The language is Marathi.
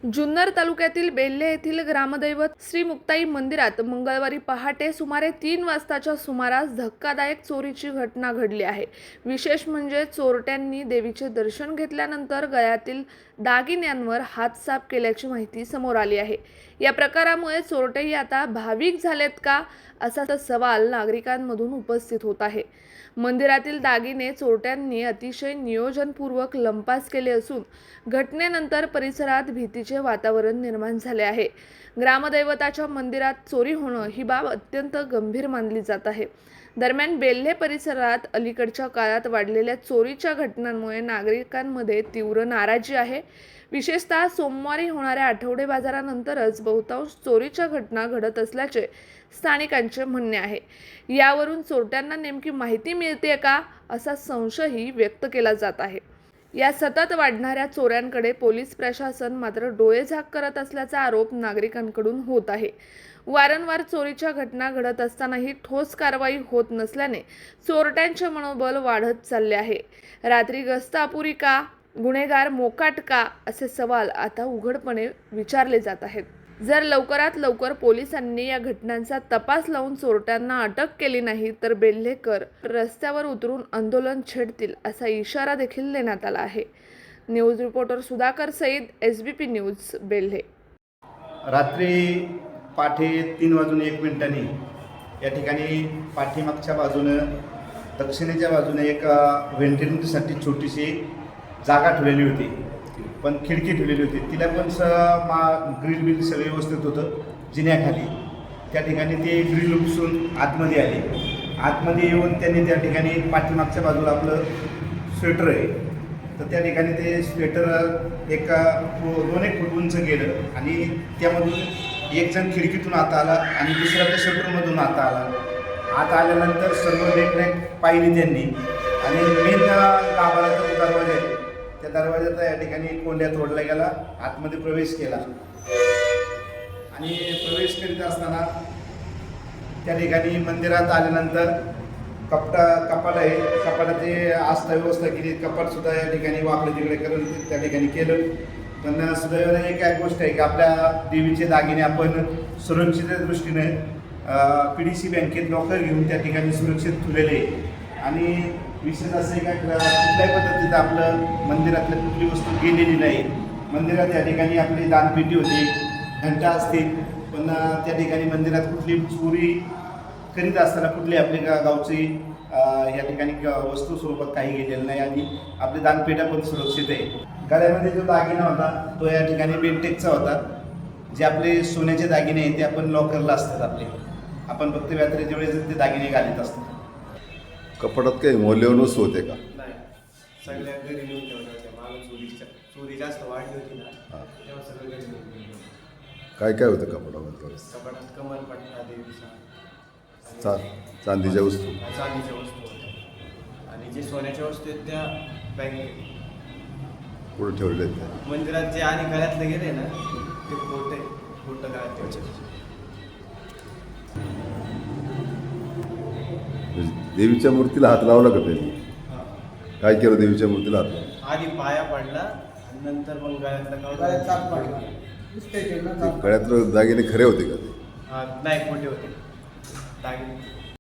जुन्नर तालुक्यातील बेल्हे येथील ग्रामदैवत श्री मुक्ताई मंदिरात मंगळवारी पहाटे सुमारे 3 वाजताच्या सुमारास धक्कादायक चोरीची घटना घडली आहे। विशेष म्हणजे चोरट्यांनी देवीचे दर्शन घेतल्यानंतर गळ्यातील दागिन्यांवर हात साफ केल्याची माहिती समोर आली आहे। या प्रकारामुळे चोरटेही आता भाविक झालेत का असा सवाल नागरिकांमधून उपस्थित होत आहे। मंदिरातील दागिने चोरट्यांनी अतिशय नियोजनपूर्वक लंपास केले असून घटनेनंतर परिसरात भीतीचे वातावरण निर्माण झाले आहे। ग्रामदैवताच्या मंदिरात चोरी होणं ही बाब अत्यंत गंभीर मानली जात आहे। दरम्यान बेल्हे परिसरात अलीकडच्या काळात वाढलेल्या चोरीच्या घटनांमुळे नागरिकांमध्ये तीव्र नाराजी आहे। विशेषतः सोमवारी होणाऱ्या आठवडे बाजारानंतरच बहुतांश चोरीच्या घटना घडत असल्याचे स्थानिकांचे म्हणणे आहे। यावरून चोरट्यांना नेमकी माहिती मिळते का असा संशयही व्यक्त केला जात आहे। या सतत वाढणाऱ्या चोऱ्यांकडे पोलीस प्रशासन मात्र डोळेझाक करत असल्याचा आरोप नागरिकांकडून होत आहे। वारंवार चोरीच्या घटना घडत असतानाही ठोस कारवाई होत नसल्याने चोरट्यांचे मनोबल वाढत चालले आहे। रात्री गस्त अपुरी का, गुन्हेगार मोकाट का असे सवाल आता उघडपणे विचारले जात आहेत। जर लवकरात लवकर पोलिसांनी या घटनांचा तपास लावून चोरट्यांना अटक केली नाही तर बेल्हेकर रस्त्यावर उतरून आंदोलन छेडतील असा इशारा देखील देण्यात आला आहे। News reporter Sudhakar Sayed, SBP news, Belhe. रात्री पाठे 3:01 या ठिकाणी पाठीमागच्या बाजूनं दक्षिणेच्या बाजूने एक व्हेंटिलेटरसाठी छोटीशी जागा ठेवलेली होती, पण खिडकी ठेवलेली होती। तिला पण ग्रिल बिल सगळे व्यवस्थित होतं जिन्याखाली। त्या ठिकाणी ते ग्रिल उपसून आतमध्ये आले। आतमध्ये येऊन त्यांनी त्या ठिकाणी पाठीमागच्या बाजूला आपलं स्वेटर आहे, तर त्या ठिकाणी ते स्वेटर 2-1 फूट उंच गेलं आणि त्यामधून एक जण खिडकीतून आत आला आणि दुसरा त्या शटरमधून आत आला। आत आल्यानंतर सर्व देखरेख पाहिली त्यांनी आणि मेन गाभाऱ्याचा जो दरवाजा आहे त्या दरवाजाचा या ठिकाणी कोंड्या तोडला गेला, आतमध्ये प्रवेश केला आणि प्रवेश करीत असताना त्या ठिकाणी मंदिरात आल्यानंतर कपाट आहे, कपाटाची आस्था व्यवस्था केली। कपाटसुद्धा या ठिकाणी वाकडे तिकडे करून त्या ठिकाणी केलं। पण सुदैवाने एक गोष्ट आहे की आपल्या देवीचे दागिने आपण सुरक्षिततेच्या दृष्टीने PDC बँकेत लॉकर घेऊन त्या ठिकाणी सुरक्षित ठेवलेले आणि विशेष असं आहे का कुठल्याही पद्धतीचं आपलं मंदिरातल्या कुठली वस्तू गेलेली नाही। मंदिरात या ठिकाणी आपली दानपेटी होती, घंटा असतील, पण त्या ठिकाणी मंदिरात कुठली चोरी करीत असताना कुठली आपली गावची या ठिकाणी वस्तू स्वरूपात काही गेलेलं नाही आणि आपली दानपेटा पण सुरक्षित आहे। गळ्यामध्ये जो दागिना होता तो या ठिकाणी बेंटेकचा होता। जे आपले सोन्याचे दागिने आहेत ते आपण लॉकरला असतात आपले, आपण फक्त यात्रेच्या वेळेस ते दागिने घालत असतो। कपाटात काही मौल्यवान वस्तू होते का? नाही, सगळ्या घरी नेऊन ठेवल्या होत्या। मला चोरी जास्त वाढली होती ना, तेव्हा सगळं घरी नेऊन ठेवलं। काय काय होतं कपाटामध्ये? कपाटात कमलपट्टा, देवीचा, चांदीच्या वस्तू, चांदीच्या वस्तू होत्या आणि जे सोन्याच्या वस्तू आहेत त्या बँकेत पुढे ठेवले आहेत? मंदिरात जे आणि गळ्यातले गेले ना ते खोटं गळ्यात ठेवले। देवीच्या मूर्तीला हात लावला का त्यांनी? काय केलं देवीच्या मूर्तीला हात लावला? आधी पाया पडला आणि नंतर मग गळ्यातला गळ्यातले दागिने खरे होते का ते? नाही, खोटे होते दागिने।